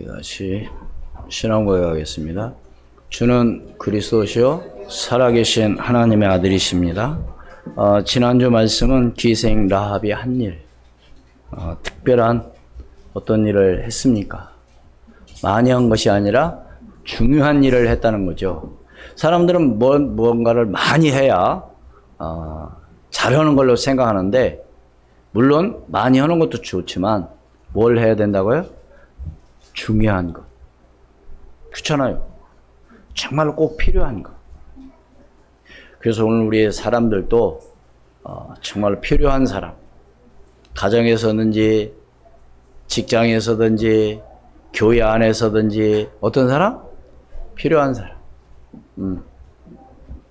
우리 다시 신앙고백 하겠습니다. 주는 그리스도시요 살아계신 하나님의 아들이십니다. 지난주 말씀은 기생 라합이 한 일, 특별한 어떤 일을 했습니까? 많이 한 것이 아니라 중요한 일을 했다는 거죠. 사람들은 뭔가를 많이 해야 잘하는 걸로 생각하는데, 물론 많이 하는 것도 좋지만 뭘 해야 된다고요? 중요한 것. 그렇잖아요. 정말 꼭 필요한 것. 그래서 오늘 우리 사람들도 정말 필요한 사람, 가정에서든지 직장에서든지 교회 안에서든지 어떤 사람? 필요한 사람.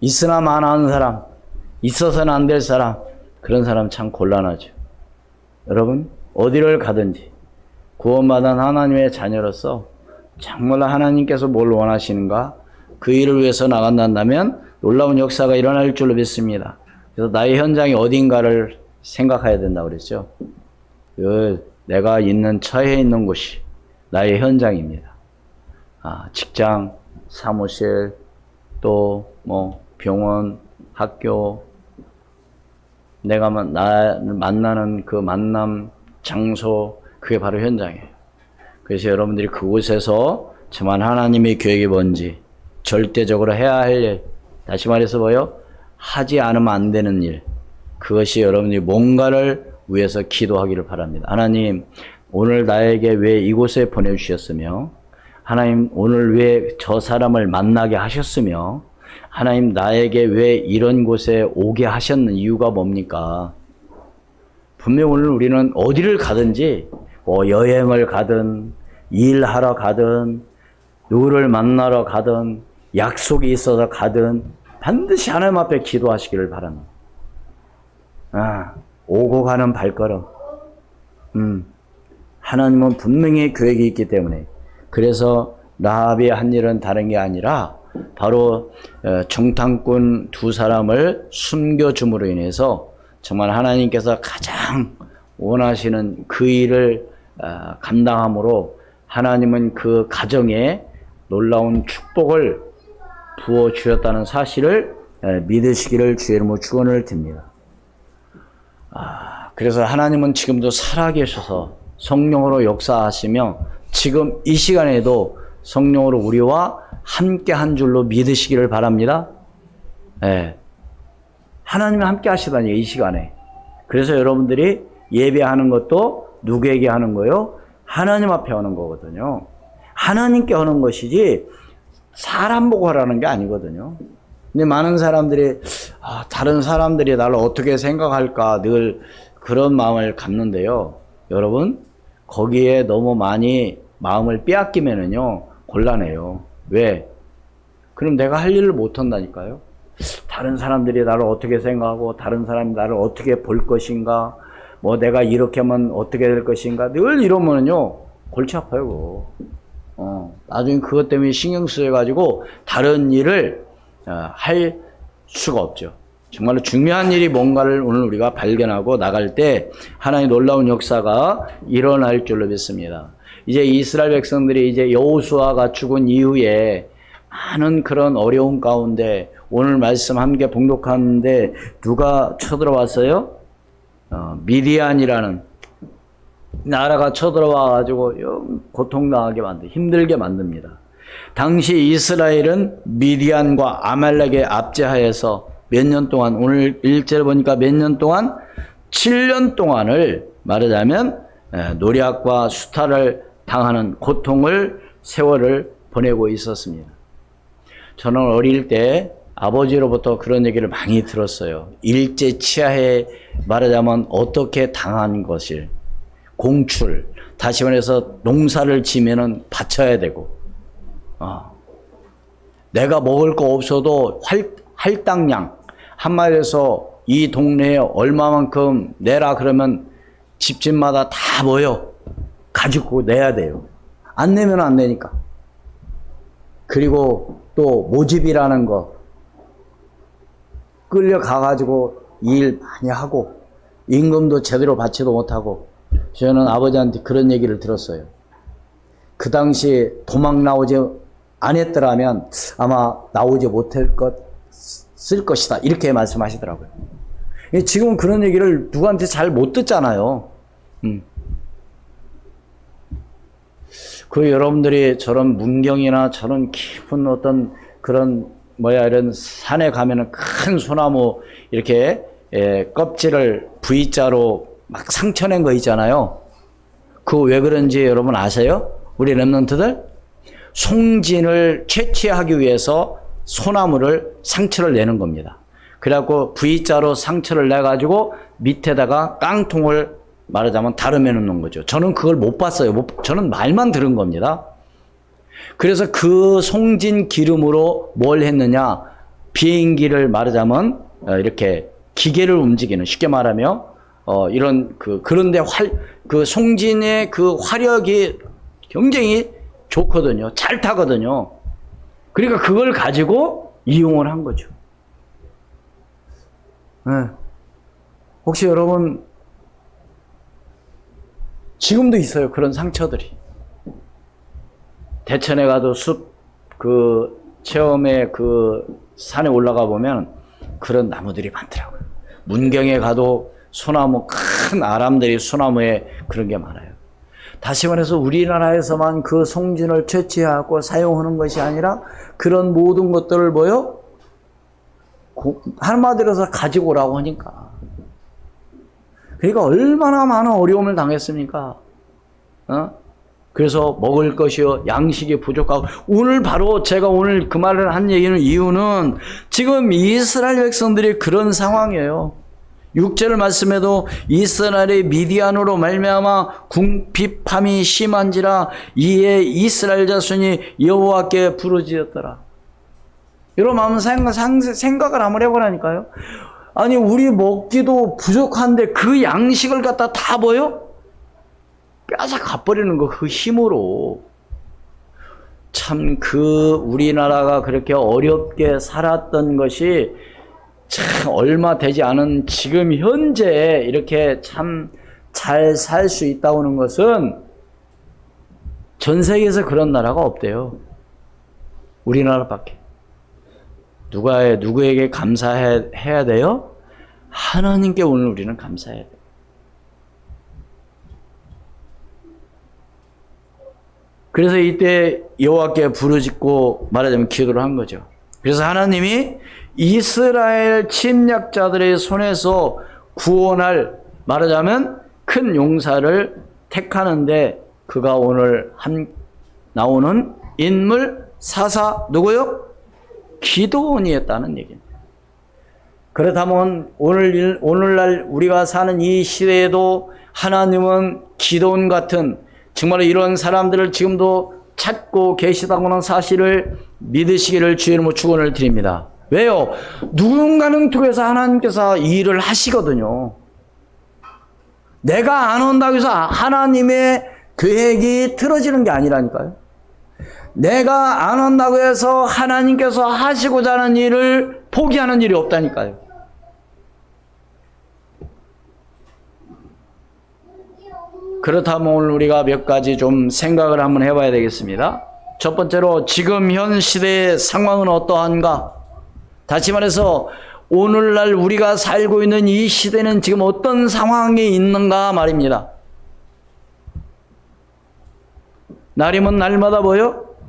있으나 마나하는 사람, 있어서는 안 될 사람, 그런 사람 참 곤란하죠. 여러분, 어디를 가든지 구원받은 하나님의 자녀로서 정말 하나님께서 뭘 원하시는가? 그 일을 위해서 나간다면 놀라운 역사가 일어날 줄로 믿습니다. 그래서 나의 현장이 어딘가를 생각해야 된다고 그랬죠. 내가 있는 처해 있는 곳이 나의 현장입니다. 직장, 사무실, 또 병원, 학교, 내가 만나는 그 만남 장소, 그게 바로 현장이에요. 그래서 여러분들이 그곳에서 정말 하나님의 계획이 뭔지 절대적으로 해야 할 일, 다시 말해서 하지 않으면 안 되는 일, 그것이 여러분들이 뭔가를 위해서 기도하기를 바랍니다. 하나님, 오늘 나에게 왜 이곳에 보내주셨으며, 하나님 오늘 왜 저 사람을 만나게 하셨으며, 하나님 나에게 왜 이런 곳에 오게 하셨는 이유가 뭡니까? 분명 오늘 우리는 어디를 가든지 여행을 가든 일하러 가든 누구를 만나러 가든 약속이 있어서 가든 반드시 하나님 앞에 기도하시기를 바랍니다. 오고 가는 발걸음. 하나님은 분명히 계획이 있기 때문에, 그래서 라합이 한 일은 다른 게 아니라 바로 정탐꾼 두 사람을 숨겨줌으로 인해서 정말 하나님께서 가장 원하시는 그 일을 감당함으로 하나님은 그 가정에 놀라운 축복을 부어주셨다는 사실을 믿으시기를 주의 이름으로 축원을 드립니다. 그래서 하나님은 지금도 살아계셔서 성령으로 역사하시며 지금 이 시간에도 성령으로 우리와 함께 한 줄로 믿으시기를 바랍니다. 하나님이 함께 하시다니, 이 시간에. 그래서 여러분들이 예배하는 것도 누구에게 하는 거예요? 하나님 앞에 하는 거거든요. 하나님께 하는 것이지 사람 보고 하라는 게 아니거든요. 근데 많은 사람들이 다른 사람들이 나를 어떻게 생각할까 늘 그런 마음을 갖는데요. 여러분, 거기에 너무 많이 마음을 빼앗기면은요 곤란해요. 왜? 그럼 내가 할 일을 못 한다니까요. 다른 사람들이 나를 어떻게 생각하고 다른 사람이 나를 어떻게 볼 것인가, 내가 이렇게 하면 어떻게 될 것인가, 늘 이러면은요 골치 아파요. 나중에 그것 때문에 신경 쓰여가지고 다른 일을 할 수가 없죠. 정말로 중요한 일이 뭔가를 오늘 우리가 발견하고 나갈 때 하나님의 놀라운 역사가 일어날 줄로 믿습니다. 이제 이스라엘 백성들이 이제 여호수아가 죽은 이후에 많은 그런 어려움 가운데 오늘 말씀 함께 봉독하는데 누가 쳐들어왔어요? 미디안이라는 나라가 쳐들어와가지고 고통당하게 힘들게 만듭니다. 당시 이스라엘은 미디안과 아말렉에 압제하여서 몇 년 동안, 오늘 일제를 보니까 몇 년 동안? 7년 동안을 말하자면 노략과 수탈을 당하는 고통을, 세월을 보내고 있었습니다. 저는 어릴 때 아버지로부터 그런 얘기를 많이 들었어요. 일제 치하에 말하자면 어떻게 당한 것을, 공출, 다시 말해서 농사를 지면은 바쳐야 되고, 내가 먹을 거 없어도 할당량, 한마디에서 이 동네에 얼마만큼 내라 그러면 집집마다 다 모여 가지고 내야 돼요. 안 내면 안 되니까. 그리고 또 모집이라는 거 끌려가가지고 일 많이 하고 임금도 제대로 받지도 못하고, 저는 아버지한테 그런 얘기를 들었어요. 그 당시 도망 나오지 안 했더라면 아마 나오지 못했을 것이다. 이렇게 말씀하시더라고요. 지금은 그런 얘기를 누구한테 잘 못 듣잖아요. 그 여러분들이 저런 문경이나 저런 깊은 어떤 그런 이런 산에 가면은 큰 소나무 이렇게 껍질을 V자로 막 상쳐낸 거 있잖아요. 그거 왜 그런지 여러분 아세요? 우리 랩런트들? 송진을 채취하기 위해서 소나무를 상처를 내는 겁니다. 그래갖고 V자로 상처를 내가지고 밑에다가 깡통을 말하자면 다름해 놓는 거죠. 저는 그걸 못 봤어요. 저는 말만 들은 겁니다. 그래서 그 송진 기름으로 뭘 했느냐? 비행기를 말하자면 이렇게 기계를 움직이는, 쉽게 말하면 이런 그런데 그 송진의 그 화력이 굉장히 좋거든요. 잘 타거든요. 그러니까 그걸 가지고 이용을 한 거죠. 네. 혹시 여러분 지금도 있어요. 그런 상처들이. 대천에 가도 체험에 산에 올라가 보면 그런 나무들이 많더라고요. 문경에 가도 소나무, 큰 아람들이 소나무에 그런 게 많아요. 다시 말해서 우리나라에서만 그 송진을 채취하고 사용하는 것이 아니라 그런 모든 것들을 한마디로 해서 가지고 오라고 하니까. 그러니까 얼마나 많은 어려움을 당했습니까? 그래서 먹을 것이요 양식이 부족하고, 바로 제가 오늘 그 말을 한 이유는 지금 이스라엘 백성들이 그런 상황이에요. 6절 말씀에도 이스라엘의 미디안으로 말미암아 궁핍함이 심한지라 이에 이스라엘 자손이 여호와께 부르짖었더라. 여러분 한번 생각을 한번 해보라니까요. 아니 우리 먹기도 부족한데 그 양식을 갖다 다 뺏어가 버리는 거, 그 힘으로. 참 우리나라가 그렇게 어렵게 살았던 것이 참 얼마 되지 않은 지금 현재 이렇게 참 잘 살 수 있다고 하는 것은 전 세계에서 그런 나라가 없대요. 우리나라밖에. 누구에게 감사해야 돼요? 하나님께 오늘 우리는 감사해야 돼요. 그래서 이때 여호와께 부르짖고 말하자면 기도를 한 거죠. 그래서 하나님이 이스라엘 침략자들의 손에서 구원할, 말하자면 큰 용사를 택하는데 그가 오늘 나오는 인물 사사 누구요? 기드온이었다는 얘기입니다. 그렇다면 오늘날 우리가 사는 이 시대에도 하나님은 기드온 같은 정말 이런 사람들을 지금도 찾고 계시다고 하는 사실을 믿으시기를 주의 이름으로 축원을 드립니다. 왜요? 누군가는 통해서 하나님께서 이 일을 하시거든요. 내가 안 온다고 해서 하나님의 계획이 틀어지는 게 아니라니까요. 내가 안 온다고 해서 하나님께서 하시고자 하는 일을 포기하는 일이 없다니까요. 그렇다면 오늘 우리가 몇 가지 좀 생각을 한번 해봐야 되겠습니다. 첫 번째로 지금 현 시대의 상황은 어떠한가? 다시 말해서 오늘날 우리가 살고 있는 이 시대는 지금 어떤 상황에 있는가 말입니다. 날이면 날마다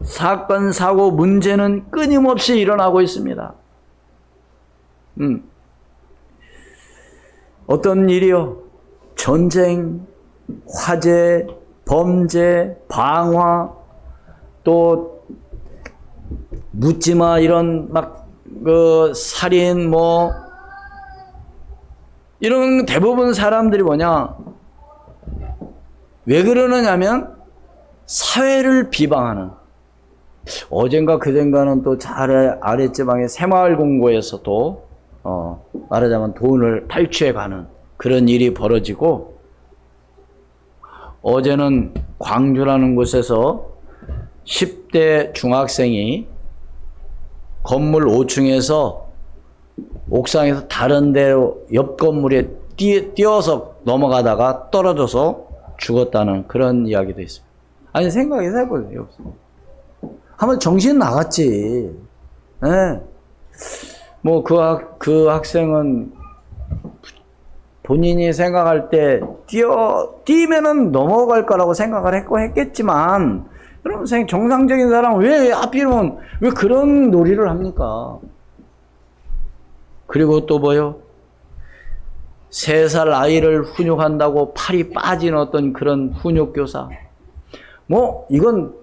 사건, 사고, 문제는 끊임없이 일어나고 있습니다. 어떤 일이요? 전쟁, 화재, 범죄, 방화, 또 묻지마 이런 살인 이런 대부분 사람들이 왜 그러느냐면 사회를 비방하는. 어젠가 그젠가는 또 잘 아랫지방의 새마을공고에서도 말하자면 돈을 탈취해 가는 그런 일이 벌어지고, 어제는 광주라는 곳에서 10대 중학생이 건물 5층에서 옥상에서 다른 데로 옆 건물에 뛰어서 넘어가다가 떨어져서 죽었다는 그런 이야기도 있습니다. 아니, 생각해서 해보세요. 한번 정신 나갔지. 예. 뭐, 그 학생은 본인이 생각할 때 뛰면은 넘어갈 거라고 생각을 했겠지만, 여러분, 정상적인 사람은 왜 하필이면 왜 그런 놀이를 합니까? 그리고 또 뭐요? 3살 아이를 훈육한다고 팔이 빠진 어떤 그런 훈육교사. 뭐, 이건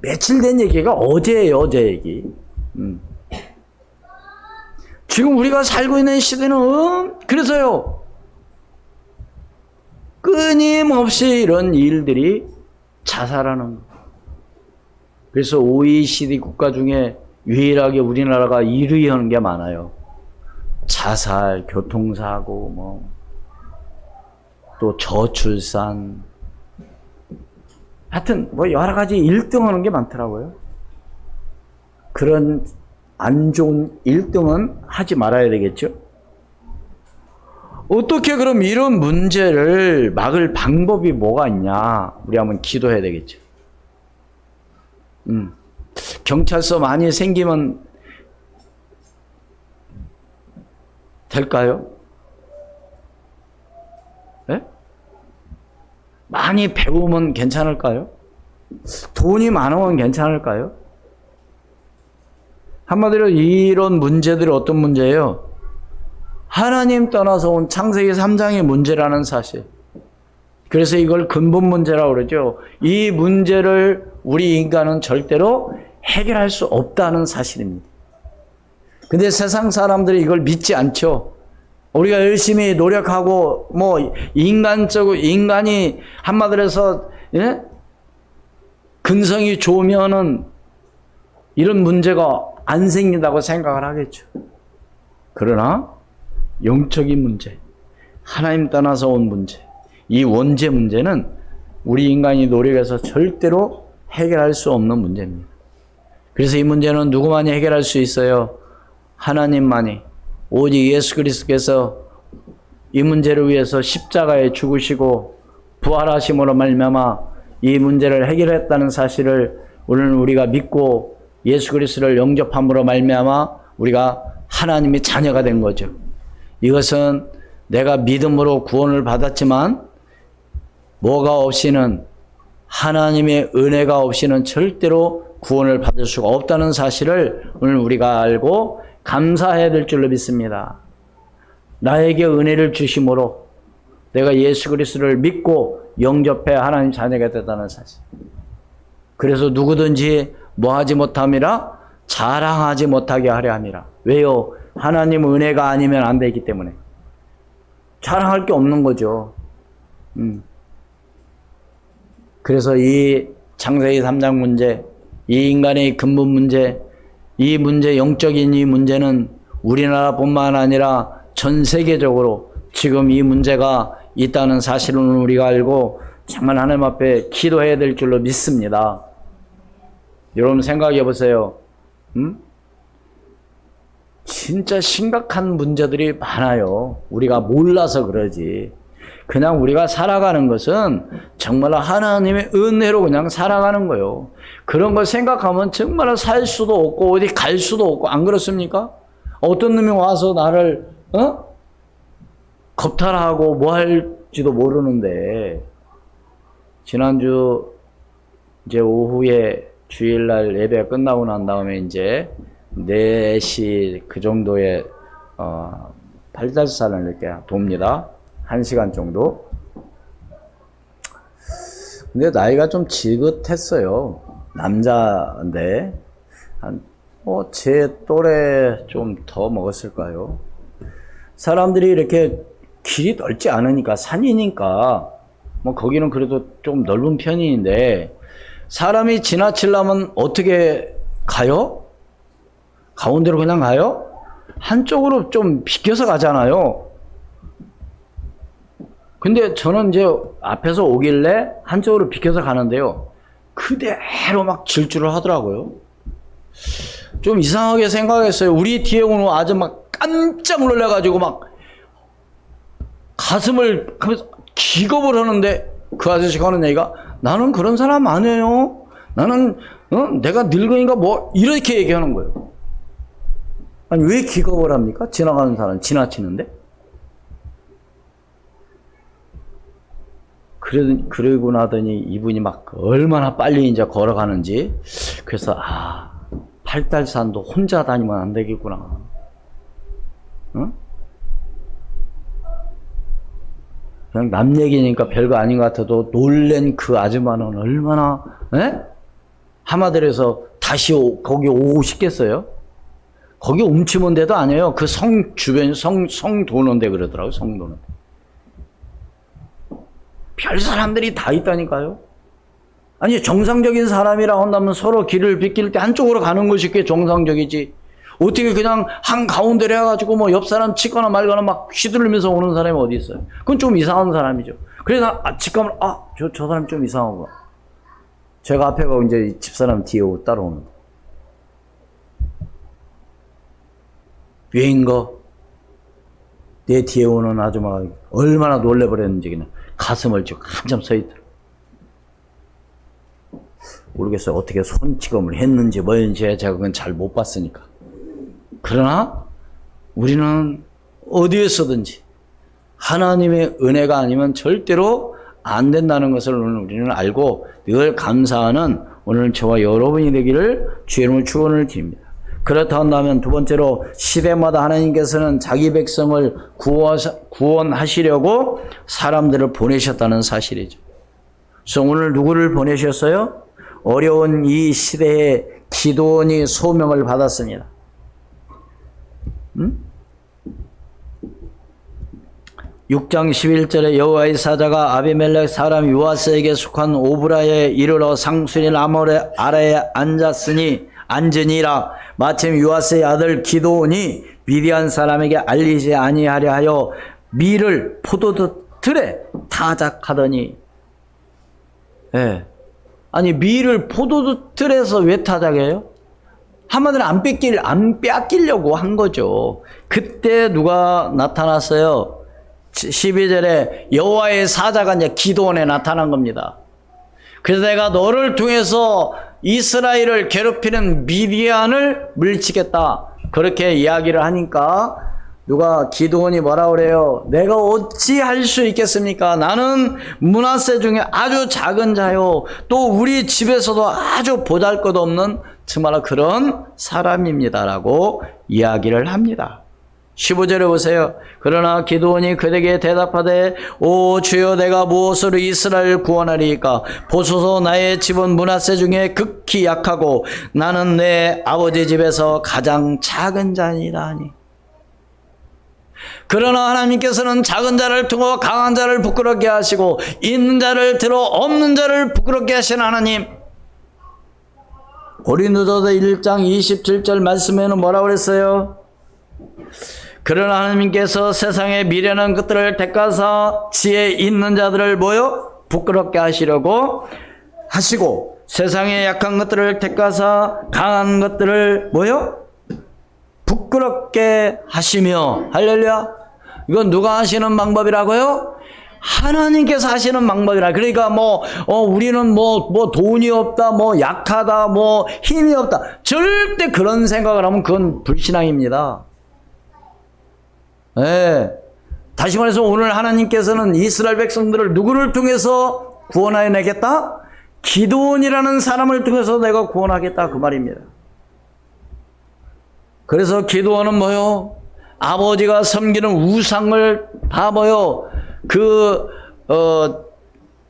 며칠 된 얘기가 어제예요, 어제 얘기. 지금 우리가 살고 있는 시대는, 그래서요, 끊임없이 이런 일들이 자살하는 거예요. 그래서 OECD 국가 중에 유일하게 우리나라가 1위 하는 게 많아요. 자살, 교통사고, 뭐, 또 저출산. 하여튼, 뭐, 여러 가지 1등 하는 게 많더라고요. 그런 안 좋은 1등은 하지 말아야 되겠죠? 어떻게 그럼 이런 문제를 막을 방법이 뭐가 있냐? 우리 한번 기도해야 되겠죠. 경찰서 많이 생기면 될까요? 네? 많이 배우면 괜찮을까요? 돈이 많으면 괜찮을까요? 한마디로 이런 문제들이 어떤 문제예요? 하나님 떠나서 온 창세기 3장의 문제라는 사실. 그래서 이걸 근본 문제라고 그러죠. 이 문제를 우리 인간은 절대로 해결할 수 없다는 사실입니다. 근데 세상 사람들이 이걸 믿지 않죠. 우리가 열심히 노력하고 뭐 인간이 한마디로 해서 예? 근성이 좋으면은 이런 문제가 안 생긴다고 생각을 하겠죠. 그러나 영적인 문제, 하나님 떠나서 온 문제, 이 원죄 문제는 우리 인간이 노력해서 절대로 해결할 수 없는 문제입니다. 그래서 이 문제는 누구만이 해결할 수 있어요? 하나님만이. 오직 예수 그리스도께서 이 문제를 위해서 십자가에 죽으시고 부활하심으로 말미암아 이 문제를 해결했다는 사실을 오늘 우리가 믿고 예수 그리스도를 영접함으로 말미암아 우리가 하나님의 자녀가 된 거죠. 이것은 내가 믿음으로 구원을 받았지만 뭐가 없이는, 하나님의 은혜가 없이는 절대로 구원을 받을 수가 없다는 사실을 오늘 우리가 알고 감사해야 될 줄로 믿습니다. 나에게 은혜를 주심으로 내가 예수 그리스도를 믿고 영접해 하나님 자녀가 됐다는 사실. 그래서 누구든지 뭐하지 못함이라 자랑하지 못하게 하려 함이라. 왜요? 하나님 은혜가 아니면 안 되기 때문에. 자랑할 게 없는 거죠. 그래서 이 창세기 3장 문제, 이 인간의 근본 문제, 이 문제, 영적인 이 문제는 우리나라뿐만 아니라 전 세계적으로 지금 이 문제가 있다는 사실을 우리가 알고 정말 하나님 앞에 기도해야 될 줄로 믿습니다. 여러분 생각해 보세요. 진짜 심각한 문제들이 많아요. 우리가 몰라서 그러지. 그냥 우리가 살아가는 것은 정말 하나님의 은혜로 그냥 살아가는 거예요. 그런 걸 생각하면 정말 살 수도 없고 어디 갈 수도 없고, 안 그렇습니까? 어떤 놈이 와서 나를 겁탈하고 뭐 할지도 모르는데, 지난주 이제 오후에 주일날 예배가 끝나고 난 다음에 이제 4시 그 정도에 발달산을 이렇게 돕니다. 1시간 정도. 근데 나이가 좀 지긋했어요. 남자인데 제 또래 좀 더 먹었을까요? 사람들이 이렇게 길이 넓지 않으니까, 산이니까 뭐 거기는 그래도 좀 넓은 편인데, 사람이 지나치려면 어떻게 가요? 가운데로 그냥 가요? 한쪽으로 좀 비켜서 가잖아요. 근데 저는 이제 앞에서 오길래 한쪽으로 비켜서 가는데요, 그대로 막 질주를 하더라고요. 좀 이상하게 생각했어요. 우리 뒤에 오는 아주 막 깜짝 놀라가지고 막 가슴을 하면서 기겁을 하는데, 그 아저씨가 하는 얘기가 나는 그런 사람 아니에요. 나는 내가 늙으니까 뭐 이렇게 얘기하는 거예요. 아니 왜 기겁을 합니까? 지나가는 사람 지나치는데? 그러고 나더니 이분이 막 얼마나 빨리 이제 걸어가는지 그래서 팔달산도 혼자 다니면 안 되겠구나. 응? 그냥 남 얘기니까 별거 아닌 것 같아도 놀란 그 아줌마는 얼마나 하마들에서 다시 거기 오고 싶겠어요? 거기 움츠면 데도 아니에요. 그 성 주변 성 도는 데 그러더라고요. 성 도는 데. 별 사람들이 다 있다니까요. 아니 정상적인 사람이라 한다면 서로 길을 비킬 때 한쪽으로 가는 것이 꽤 정상적이지. 어떻게 그냥 한가운데로 해가지고 뭐 옆 사람 치거나 말거나 막 휘두르면서 오는 사람이 어디 있어요. 그건 좀 이상한 사람이죠. 그래서 직감을 저 사람 좀 이상하구나. 제가 앞에 가고 이제 집사람 뒤에 따라오는 거. 왜인가? 내 뒤에 오는 아줌마가 얼마나 놀래버렸는지 그냥 가슴을 쭉 한참 서 있더라. 모르겠어요. 어떻게 손찌검을 했는지 뭐였는지 제가 그건 잘 못 봤으니까. 그러나 우리는 어디에서든지 하나님의 은혜가 아니면 절대로 안 된다는 것을 우리는 알고 늘 감사하는 오늘 저와 여러분이 되기를 주의 이름으로 축원을 드립니다. 그렇다 한다면 두 번째로 시대마다 하나님께서는 자기 백성을 구원하시려고 사람들을 보내셨다는 사실이죠. 그래서 오늘 누구를 보내셨어요? 어려운 이 시대에 기드온이 소명을 받았습니다. 6장 11절에 여호와의 사자가 아비멜렉 사람 요아스에게 속한 오브라에 이르러 상수리 나무 아래에 앉으니라. 마침 요아스의 아들 기드온이 미디안 사람에게 알리지 아니하려 하여 밀을 포도틀에 타작하더니. 아니 밀을 포도틀에서 왜 타작해요? 한마디로 안 뺏기려고 한 거죠. 그때 누가 나타났어요? 12절에 여호와의 사자가 이제 기드온에 나타난 겁니다. 그래서 내가 너를 통해서 이스라엘을 괴롭히는 미디안을 물리치겠다. 그렇게 이야기를 하니까 누가 기드온이 뭐라 그래요? 내가 어찌 할 수 있겠습니까? 나는 므낫세 중에 아주 작은 자요. 또 우리 집에서도 아주 보잘것없는 정말 그런 사람입니다라고 이야기를 합니다. 15절에 보세요. 그러나 기드온이 그에게 대답하되 오 주여 내가 무엇으로 이스라엘을 구원하리이까? 보소서 나의 집은 므낫세 중에 극히 약하고 나는 내 아버지 집에서 가장 작은 자니라 하니. 그러나 하나님께서는 작은 자를 통해 강한 자를 부끄럽게 하시고 있는 자를 들어 없는 자를 부끄럽게 하신 하나님. 고린도전서 1장 27절 말씀에는 뭐라고 그랬어요? 그러나 하나님께서 세상의 미련한 것들을 택하사 지혜 있는 자들을 부끄럽게 하시려고 하시고 세상의 약한 것들을 택하사 강한 것들을 부끄럽게 하시며. 할렐루야. 이건 누가 하시는 방법이라고요? 하나님께서 하시는 방법이라. 그러니까 우리는 돈이 없다, 약하다, 힘이 없다. 절대 그런 생각을 하면 그건 불신앙입니다. 다시 말해서 오늘 하나님께서는 이스라엘 백성들을 누구를 통해서 구원하여 내겠다? 기드온이라는 사람을 통해서 내가 구원하겠다 그 말입니다. 그래서 기드온은 아버지가 섬기는 우상을 다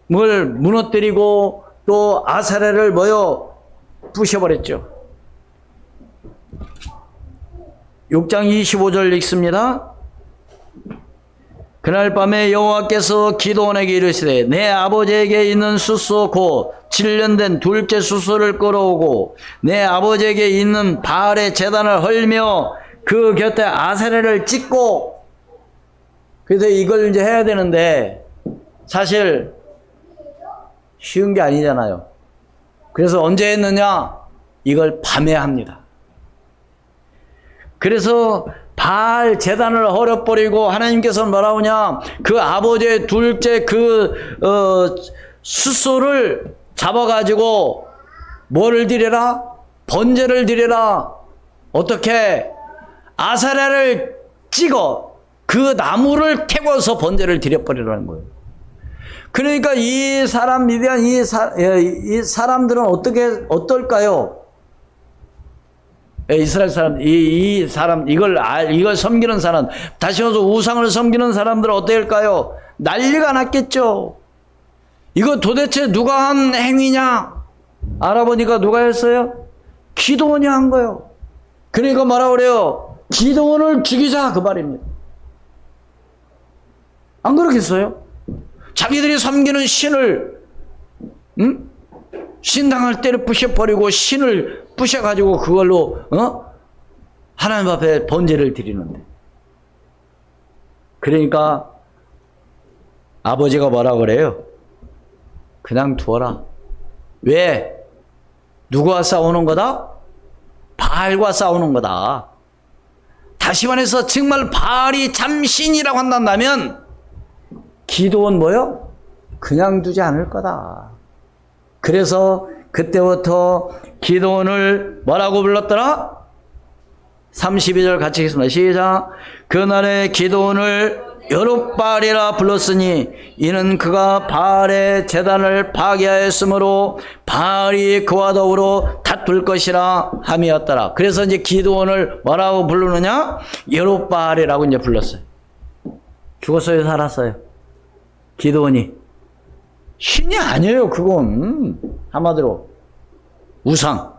뭘 무너뜨리고 또 아세라를 부셔버렸죠. 6장 25절 읽습니다. 그날 밤에 여호와께서 기드온에게 이르시되 내 아버지에게 있는 숫소 곧 7년 된 둘째 숫소를 끌어오고 내 아버지에게 있는 바알의 제단을 헐며 그 곁에 아세라를 찍고. 그래서 이걸 이제 해야 되는데 사실 쉬운 게 아니잖아요. 그래서 언제 했느냐? 이걸 밤에 합니다. 그래서 바알 제단을 헐어버리고 하나님께서 뭐라고 하냐, 그 아버지의 둘째 숫소를 잡아가지고 뭐를 드려라? 번제를 드려라. 어떻게? 아사라를 찍어 그 나무를 태워서 번제를 드려버리라는 거예요. 그러니까 이 사람 미디안 이 사람들은 어떨까요? 이스라엘 사람, 이 사람, 이걸 섬기는 사람, 다시 말해서 우상을 섬기는 사람들은 어떨까요? 난리가 났겠죠. 이거 도대체 누가 한 행위냐? 알아보니까 누가 했어요? 기드온이 한 거예요. 그러니까 뭐라 그래요? 기드온을 죽이자, 그 말입니다. 안 그렇겠어요? 자기들이 섬기는 신을, 신당을 때려 부셔버리고 신을 부셔가지고 그걸로 하나님 앞에 번제를 드리는데, 그러니까 아버지가 뭐라 그래요? 그냥 두어라. 왜? 누구와 싸우는 거다? 바알과 싸우는 거다. 다시 말해서 정말 바알이 참신이라고 한다면 기드온 뭐요? 그냥 두지 않을 거다. 그래서 그때부터 기드온을 뭐라고 불렀더라? 32절 같이 읽겠습니다. 시작. 그날에 기드온을 여룹바알이라 불렀으니 이는 그가 바알의 제단을 파괴하였으므로 바알이 그와 더불어 다툴 것이라 함이었더라. 그래서 이제 기드온을 뭐라고 부르느냐? 여룹바알이라고 이제 불렀어요. 죽었어요, 살았어요? 기드온이 신이 아니에요. 그건 한마디로 우상.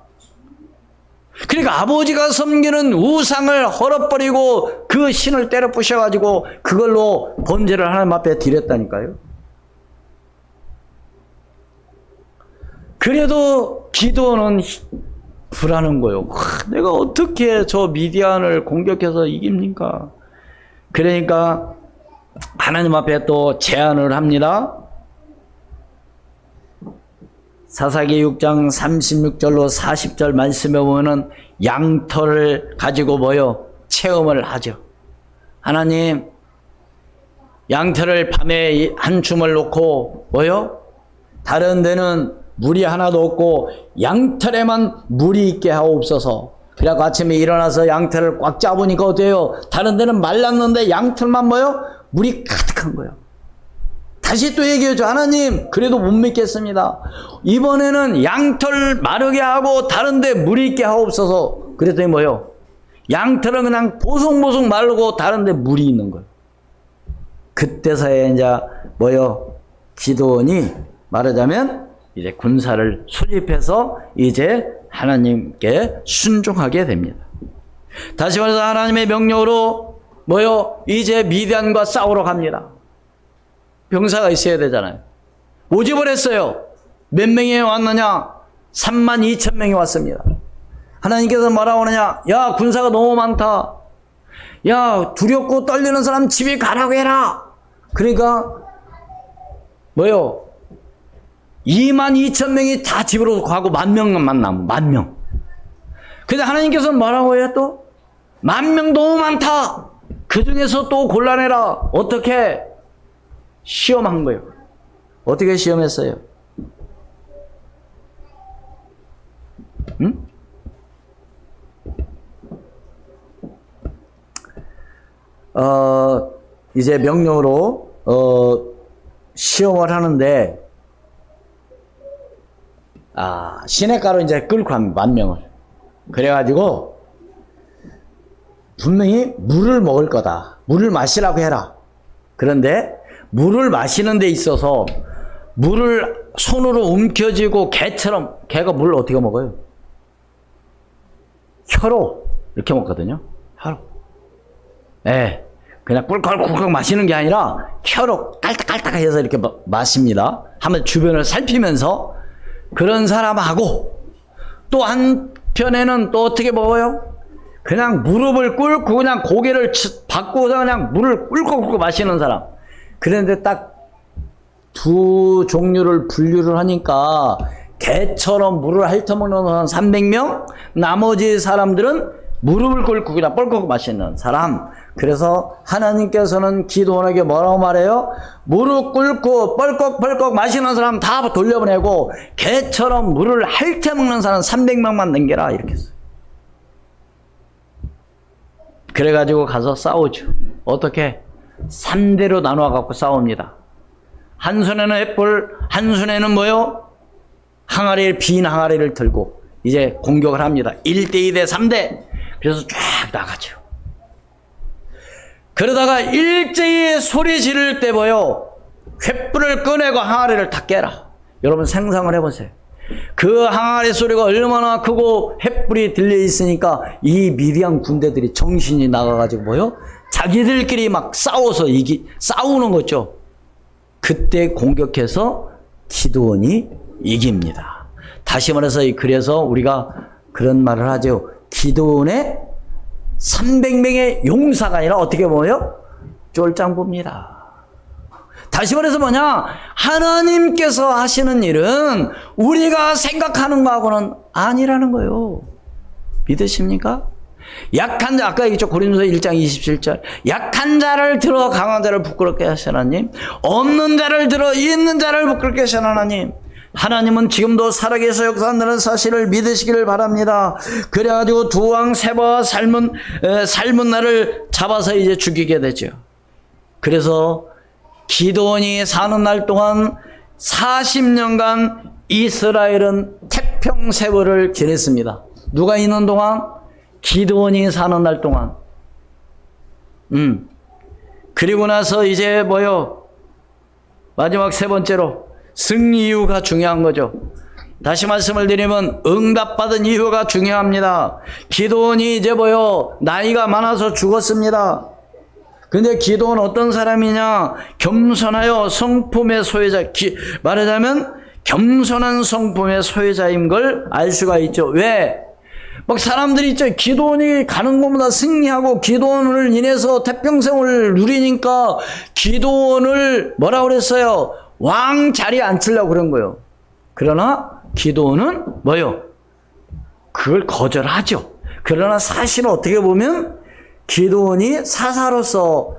그러니까 아버지가 섬기는 우상을 헐어버리고 그 신을 때려 부셔가지고 그걸로 번제를 하나님 앞에 드렸다니까요. 그래도 기드온은 불하는 거예요. 내가 어떻게 저 미디안을 공격해서 이깁니까? 그러니까 하나님 앞에 또 제안을 합니다. 사사기 6장 36절로 40절 말씀에 보면은 양털을 가지고 뭐요? 체험을 하죠. 하나님, 양털을 밤에 한 줌을 놓고 뭐요? 다른 데는 물이 하나도 없고 양털에만 물이 있게 하옵소서. 그래갖고 아침에 일어나서 양털을 꽉 잡으니까 어때요? 다른 데는 말랐는데 양털만 뭐요? 물이 가득한 거예요. 다시 또 얘기해줘. 하나님, 그래도 못 믿겠습니다. 이번에는 양털 마르게 하고 다른데 물이 있게 하옵소서. 그랬더니 뭐요? 양털은 그냥 보송보송 마르고 다른데 물이 있는 거예요. 그때서야 이제 뭐요? 기드온이 말하자면 이제 군사를 수집해서 이제 하나님께 순종하게 됩니다. 다시 말해서 하나님의 명령으로 뭐요? 이제 미디안과 싸우러 갑니다. 병사가 있어야 되잖아요. 모집을 했어요. 몇 명이 왔느냐? 32,000명이 왔습니다. 하나님께서 뭐라고 하느냐? 야, 군사가 너무 많다. 야, 두렵고 떨리는 사람 집에 가라고 해라. 그러니까 뭐요? 22,000명이 다 집으로 가고 10,000명만 남은 10,000명. 근데 하나님께서 뭐라고 해요 또? 10,000명 너무 많다. 그 중에서 또 골라내라. 어떻게? 시험한 거예요. 어떻게 시험했어요? 응? 이제 명령으로 시험을 하는데 시냇가로 이제 끌고 갑니다. 10,000명을. 그래가지고 분명히 물을 먹을 거다. 물을 마시라고 해라. 그런데 물을 마시는 데 있어서 물을 손으로 움켜쥐고 개처럼, 개가 물을 어떻게 먹어요? 혀로 이렇게 먹거든요. 혀로. 예. 그냥 꿀꺽꿀꺽 마시는 게 아니라 혀로 깔딱깔딱 해서 이렇게 마십니다. 한번 주변을 살피면서. 그런 사람하고 또 한편에는 또 어떻게 먹어요? 그냥 무릎을 꿇고 그냥 고개를 받고 그냥 물을 꿀꺽꿀꺽 마시는 사람. 그런데 딱 두 종류를 분류를 하니까 개처럼 물을 핥아먹는 사람 300명, 나머지 사람들은 무릎을 꿇고 그냥 뻘꺽 마시는 사람. 그래서 하나님께서는 기도원에게 뭐라고 말해요? 무릎 꿇고 뻘꺽 마시는 사람 다 돌려보내고 개처럼 물을 핥아 먹는 사람 300명만 남겨라 이렇게 했어요. 그래가지고 가서 싸우죠. 어떻게? 3대로 나누어 갖고 싸웁니다. 한 손에는 횃불, 한 손에는 뭐요? 빈 항아리를 들고 이제 공격을 합니다. 1대 2대 3대. 그래서 쫙 나가죠. 그러다가 일제히 소리 지를 때 뭐요? 횃불을 꺼내고 항아리를 다 깨라. 여러분 상상을 해보세요. 그 항아리 소리가 얼마나 크고 횃불이 들려 있으니까 이 미디안 군대들이 정신이 나가가지고 뭐요? 자기들끼리 막 싸우는 거죠. 그때 공격해서 기드온이 이깁니다. 다시 말해서 그래서 우리가 그런 말을 하죠. 기드온의 300명의 용사가 아니라 어떻게 보면 쫄짱부입니다. 다시 말해서 뭐냐? 하나님께서 하시는 일은 우리가 생각하는 거하고는 아니라는 거예요. 믿으십니까? 약한 자, 아까 얘기했죠. 고린도서 1장 27절. 약한 자를 들어 강한 자를 부끄럽게 하신 하나님. 없는 자를 들어 있는 자를 부끄럽게 하신 하나님. 하나님은 지금도 살아계셔 역사한다는 사실을 믿으시기를 바랍니다. 그래가지고 두 왕 세바와 삶은 날을 잡아서 이제 죽이게 되죠. 그래서 기드온이 사는 날 동안 40년간 이스라엘은 태평세월을 지냈습니다. 누가 있는 동안? 기드온이 사는 날 동안. 그리고 나서 이제 뭐요? 마지막 세 번째로 승리 이유가 중요한 거죠. 다시 말씀을 드리면 응답받은 이유가 중요합니다. 기드온이 이제 뭐요? 나이가 많아서 죽었습니다. 근데 기드온은 어떤 사람이냐? 겸손하여 성품의 소유자, 말하자면 겸손한 성품의 소유자인 걸 알 수가 있죠. 왜? 막 사람들이 있죠. 기드온이 가는 곳마다 승리하고 기드온을 인해서 태평성을 누리니까 기드온을 뭐라고 그랬어요? 왕 자리에 앉히려고 그런 거예요. 그러나 기드온은 뭐요? 그걸 거절하죠. 그러나 사실은 어떻게 보면 기드온이 사사로서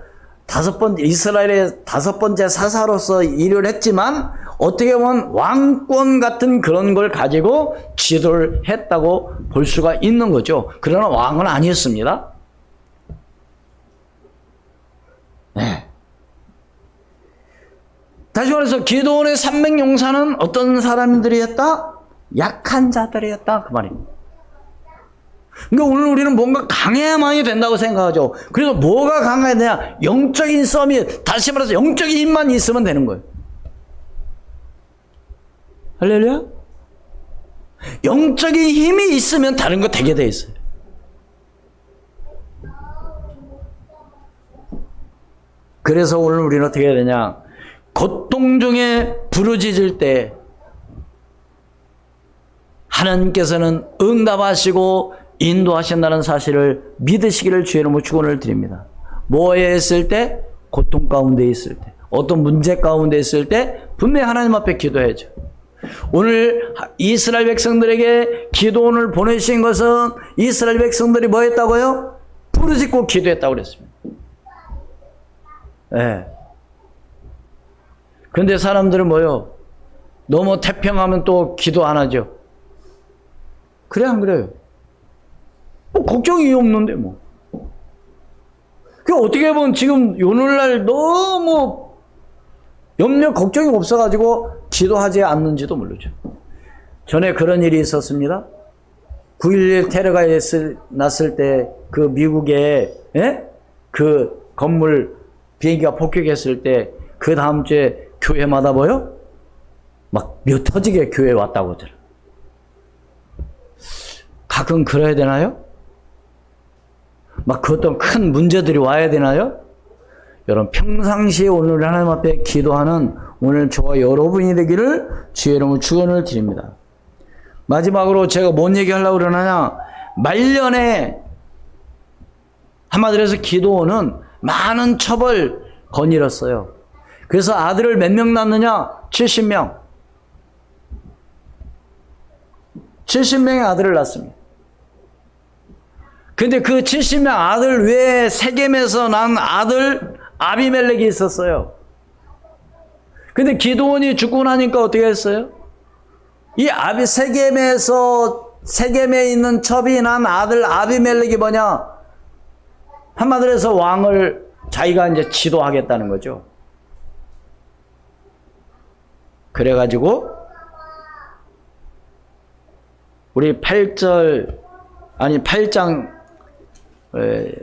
이스라엘의 5번째 사사로서 일을 했지만 어떻게 보면 왕권 같은 그런 걸 가지고 지도를 했다고 볼 수가 있는 거죠. 그러나 왕은 아니었습니다. 네. 다시 말해서 기드온의 300용사는 어떤 사람들이었다? 약한 자들이었다 그 말입니다. 그러니까 오늘 우리는 뭔가 강해야만이 된다고 생각하죠. 그래서 뭐가 강해야 되냐? 영적인 썸이, 다시 말해서 영적인 힘만 있으면 되는 거예요. 할렐루야? 영적인 힘이 있으면 다른 거 되게 돼 있어요. 그래서 오늘 우리는 어떻게 해야 되냐? 고통 중에 부르짖을 때 하나님께서는 응답하시고 인도하신다는 사실을 믿으시기를 주의 이름으로 축원을 드립니다. 뭐에 있을 때? 고통 가운데 있을 때, 어떤 문제 가운데 있을 때 분명히 하나님 앞에 기도해야죠. 오늘 이스라엘 백성들에게 기도원을 보내신 것은 이스라엘 백성들이 뭐 했다고요? 부르짖고 기도했다고 그랬습니다. 네. 그런데 사람들은 뭐요? 너무 태평하면 또 기도 안 하죠. 그래 안 그래요? 뭐 걱정이 없는데 뭐. 그 어떻게 보면 지금 오늘날 너무 염려 걱정이 없어가지고 기도하지 않는지도 모르죠. 전에 그런 일이 있었습니다. 9.11 테러가 났을 때 그 미국에 그 건물 비행기가 폭격했을 때 그 다음 주에 교회마다 뭐요? 막 몇 터지게 교회에 왔다고 하더라. 가끔 그래야 되나요? 막 그 어떤 큰 문제들이 와야 되나요? 여러분 평상시에 오늘 하나님 앞에 기도하는 오늘 저와 여러분이 되기를 주의 이름으로 축원을 드립니다. 마지막으로 제가 뭔 얘기하려고 그러느냐? 말년에 한마디로 해서 기도원은 많은 첩을 거닐었어요. 그래서 아들을 몇 명 낳느냐? 70명. 70명의 아들을 낳습니다. 근데 그 70명 아들 외에 세겜에서 난 아들 아비멜렉이 있었어요. 근데 기드온이 죽고 나니까 어떻게 했어요? 이 세겜에 있는 첩이 난 아들 아비멜렉이 뭐냐? 한마디로 해서 왕을 자기가 이제 지도하겠다는 거죠. 그래가지고 우리 8장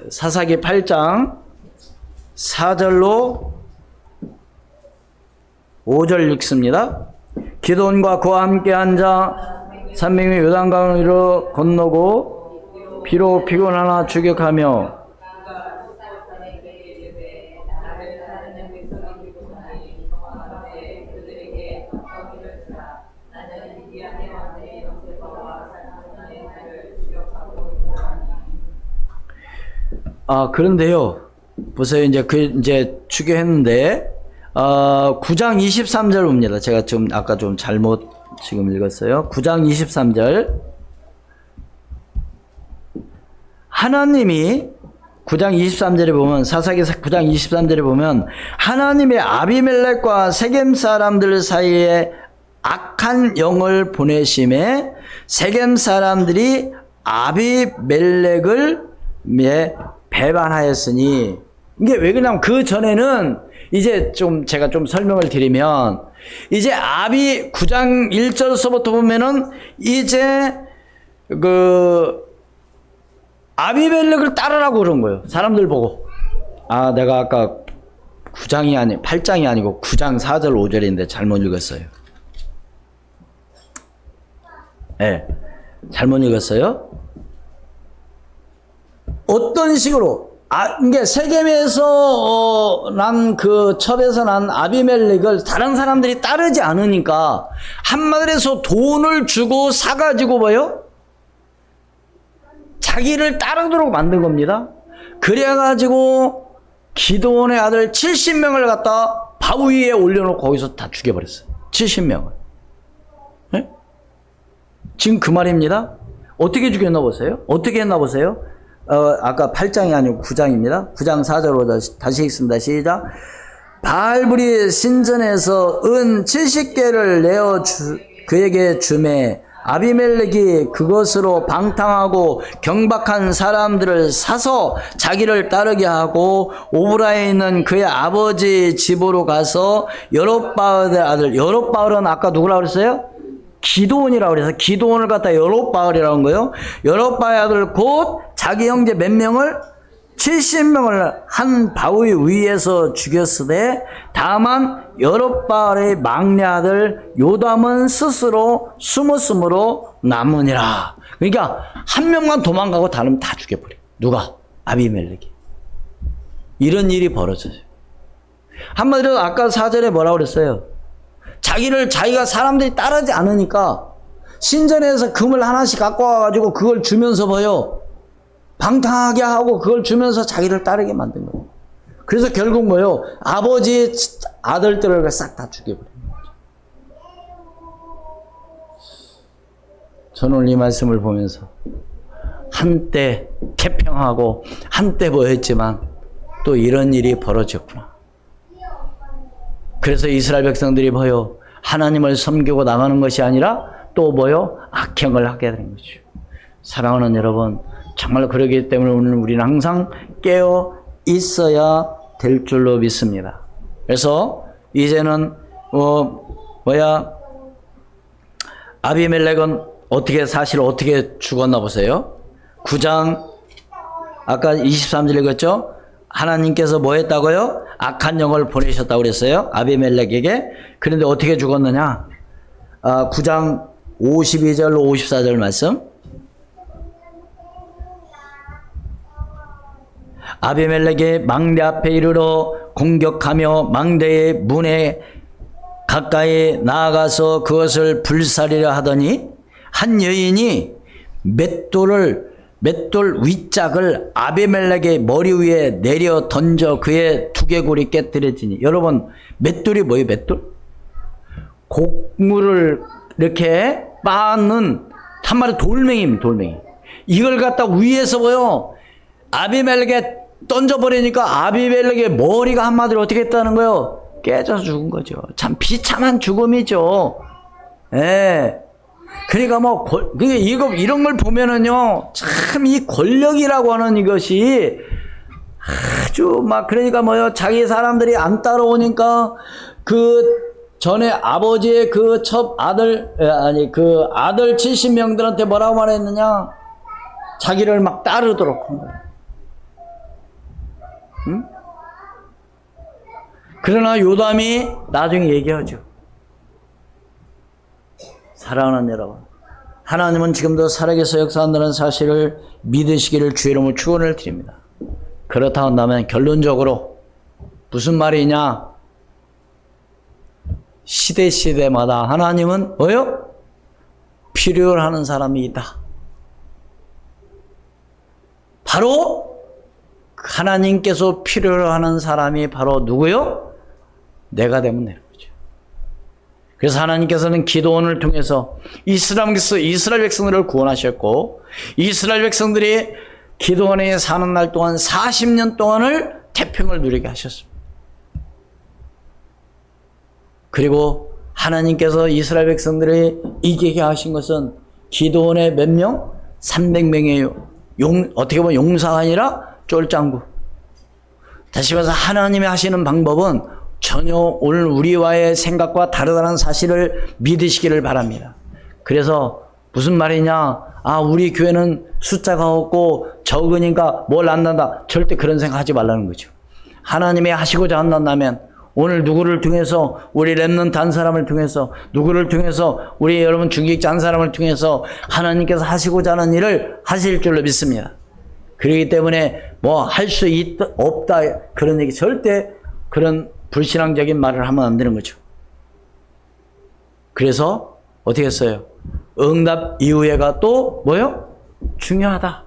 사사기 8장 4절로 5절 읽습니다. 기드온과 그와 함께 앉아 300명이 요단강을 이르러 건너고 비록 피곤하나 추격하며 그런데요. 보세요. 이제 추격했는데 9장 23절 봅니다. 제가 아까 좀 잘못 지금 읽었어요. 9장 23절. 하나님이 9장 23절에 보면, 사사기 9장 23절에 보면 하나님의 아비멜렉과 세겜 사람들 사이에 악한 영을 보내심에 세겜 사람들이 아비멜렉을 배반하였으니, 이게 왜 그러냐면 그 전에는 이제 제가 좀 설명을 드리면, 이제 9장 1절서부터 보면은 이제 아비멜렉을 따르라고 그런 거예요. 사람들 보고. 내가 아까 8장이 아니고 9장 4절 5절인데 잘못 읽었어요. 네, 잘못 읽었어요. 어떤 식으로 이게 세겜에서 난 그 첩에서 난 아비멜렉을 다른 사람들이 따르지 않으니까 한마디로 해서 돈을 주고 사가지고 뭐요? 자기를 따르도록 만든 겁니다. 그래가지고 기드온의 아들 70명을 갖다 바위 위에 올려놓고 거기서 다 죽여버렸어요. 70명을. 네? 지금 그 말입니다. 어떻게 죽였나 보세요? 어떻게 했나 보세요? 아까 8장이 아니고 9장입니다. 9장 4절로 다시 읽습니다. 시작. 바알불이 신전에서 은 70개를 내어 그에게 주매 아비멜렉이 그것으로 방탕하고 경박한 사람들을 사서 자기를 따르게 하고 오브라에 있는 그의 아버지 집으로 가서 여롯바알의 아들, 여롯바알은 아까 누구라고 그랬어요? 기드온이라고 그래서 기드온을 갖다 여롯바알이라고 한 거예요. 여롯바알의 아들 곧 자기 형제 몇 명을? 70명을 한 바위 위에서 죽였으되 다만 여롯바알의 막내 아들 요담은 스스로 숨었으므로 남으니라. 그러니까 한 명만 도망가고 다른 다 죽여버려. 누가? 아비멜렉이. 이런 일이 벌어져요. 한마디로 아까 4절에 뭐라고 그랬어요? 자기가 사람들이 따르지 않으니까 신전에서 금을 하나씩 갖고 와가지고 그걸 주면서 뭐요? 방탕하게 하고 그걸 주면서 자기를 따르게 만든 거예요. 그래서 결국 뭐요? 아버지의 아들들을 싹 다 죽여버린 거죠. 저는 이 말씀을 보면서 한때 태평하고 한때 뭐였지만 또 이런 일이 벌어졌구나. 그래서 이스라엘 백성들이 뭐요? 하나님을 섬기고 나가는 것이 아니라 또 뭐요? 악행을 하게 되는 거죠. 사랑하는 여러분, 정말 그러기 때문에 오늘 우리는 항상 깨어 있어야 될 줄로 믿습니다. 그래서 이제는 아비멜렉은 사실 어떻게 죽었나 보세요. 9장 아까 23절 읽었죠? 하나님께서 뭐 했다고요? 악한 영을 보내셨다고 그랬어요. 아비멜렉에게. 그런데 어떻게 죽었느냐? 9장 52절로 54절 말씀. 아비멜렉의 망대 앞에 이르러 공격하며 망대의 문에 가까이 나아가서 그것을 불살이려 하더니 한 여인이 맷돌 윗짝을 아비멜렉의 머리 위에 내려 던져 그의 두개골이 깨뜨려지니. 여러분, 맷돌이 뭐예요? 맷돌? 곡물을 이렇게 빻는 한마디 돌멩이입니다. 돌멩이. 이걸 갖다 위에서 뭐요? 아비멜렉에 던져버리니까 아비멜렉의 머리가 한마디로 어떻게 했다는 거예요? 깨져 죽은 거죠. 참 비참한 죽음이죠. 예. 그러니까 뭐, 이런 걸 보면은요, 참 이 권력이라고 하는 이것이 아주 그러니까 뭐요, 자기 사람들이 안 따라오니까 전에 아버지의 첫 아들, 아들 70명들한테 뭐라고 말했느냐? 자기를 막 따르도록 한 거예요. 응? 그러나 요담이 나중에 얘기하죠. 사랑하는 여러분, 하나님은 지금도 살아계셔 역사한다는 사실을 믿으시기를 주의 이름으로 축원을 드립니다. 그렇다 한다면 결론적으로 무슨 말이냐? 시대마다 하나님은 뭐요? 필요로 하는 사람이 있다. 바로 하나님께서 필요로 하는 사람이 바로 누구요? 내가 되면 되는 거죠. 그래서 하나님께서는 기도원을 통해서 이스라엘 백성들을 구원하셨고, 이스라엘 백성들이 기도원에 사는 날 동안 40년 동안을 태평을 누리게 하셨습니다. 그리고 하나님께서 이스라엘 백성들이 이기게 하신 것은 기도원의 몇 명? 300명의 어떻게 보면 용사가 아니라 쫄짱구. 다시 말해서 하나님이 하시는 방법은 전혀 오늘 우리와의 생각과 다르다는 사실을 믿으시기를 바랍니다. 그래서 무슨 말이냐? 우리 교회는 숫자가 없고 적으니까 뭘 안 난다. 절대 그런 생각 하지 말라는 거죠. 하나님이 하시고자 한다면 오늘 누구를 통해서, 우리 렘넌트 한 사람을 통해서, 누구를 통해서, 우리 여러분 중직자 한 사람을 통해서 하나님께서 하시고자 하는 일을 하실 줄로 믿습니다. 그렇기 때문에 뭐 할 수 없다 그런 얘기, 절대 그런 불신앙적인 말을 하면 안 되는 거죠. 그래서 어떻게 했어요? 응답 이후에가 또 뭐요? 중요하다.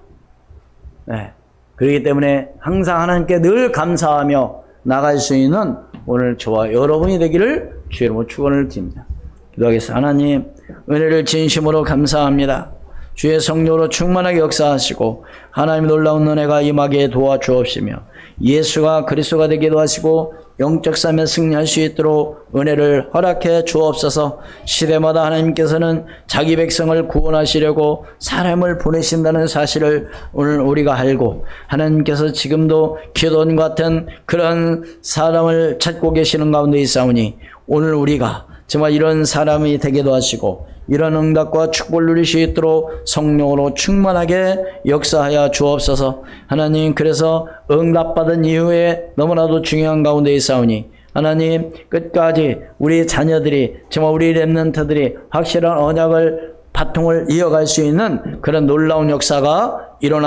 네. 그렇기 때문에 항상 하나님께 늘 감사하며 나갈 수 있는 오늘 저와 여러분이 되기를 주의 이름으로 축원을 드립니다. 기도하겠습니다. 하나님, 은혜를 진심으로 감사합니다. 주의 성령으로 충만하게 역사하시고 하나님 놀라운 은혜가 임하게 도와주옵시며 예수가 그리스도가 되기도 하시고 영적 삶에 승리할 수 있도록 은혜를 허락해 주옵소서. 시대마다 하나님께서는 자기 백성을 구원하시려고 사람을 보내신다는 사실을 오늘 우리가 알고, 하나님께서 지금도 기도원 같은 그런 사람을 찾고 계시는 가운데 있사오니 오늘 우리가 정말 이런 사람이 되기도 하시고 이런 응답과 축복을 누릴 수 있도록 성령으로 충만하게 역사하여 주옵소서. 하나님, 그래서 응답받은 이후에 너무나도 중요한 가운데 있사오니 하나님, 끝까지 우리 자녀들이, 정말 우리 렘넌트들이 확실한 언약을 바통을 이어갈 수 있는 그런 놀라운 역사가 일어나